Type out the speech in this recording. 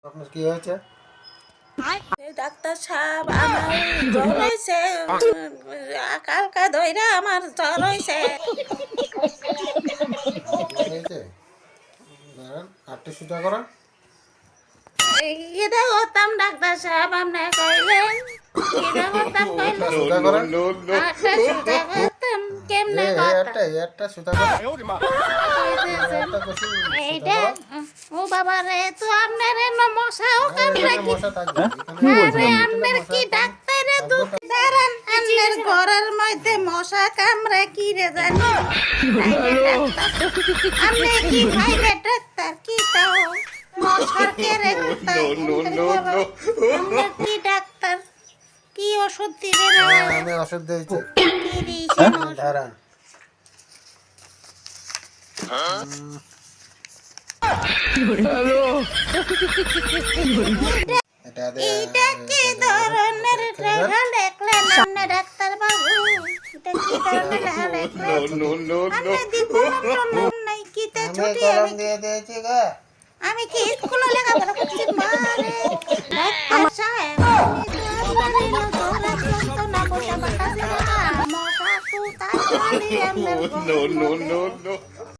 আপনার কি হয়েছে? ডাক্তার সাহেব, আমার জ্বর হয়েছে। কালকা ধইরা আমার জ্বর হয়েছে। জ্বর হয়েছে? দাঁড়ান, আটটা সুতা করা। এটা করতাম ডাক্তার সাহেব, আপনি কইলেন এটা করতাম কইলেন সুতা করা। আটটা সুতা করতাম। কেমনে করতাম একটা সুতা করা। কইতেছেন? একটা কষি সুতা এইটা করা। ও বাবা রে, তো আপনার মশাও কামড়ে এখানে কি? মশা থাকবে। আরে আপনার কি ডাক্তারে দুধ দাঁড়ান, আপনার ঘরের মধ্যে মশা কামড়ে কি রে জানি। আপনি কি ভাইবে ডাক্তার কি তাও মশার কেরে কোথায়? আপনি কি ডাক্তার, কি ওষুধ দিবেন? আমি ওষুধ দিয়েছি। কি দিয়েছেন ওষুধ? দাঁড়ান। এটা দে। এইটা কি ধরনের লেখা লেখলেন আপনি ডাক্তার বাবু? এটা কি ধরনের লেখা লেখলেন? আপনি দি কলম নাই কিতে আমি ছুটি কলম আমি দিয়ে দিয়েছি গা। আমি কি স্কুলে লেখাপড়া করছি? মারে ডাক্তার সাহেব, আমি তো আপনার যন্ত্রণা বসে বাতাসে মশা তো তাড়াতাড়ি আপনার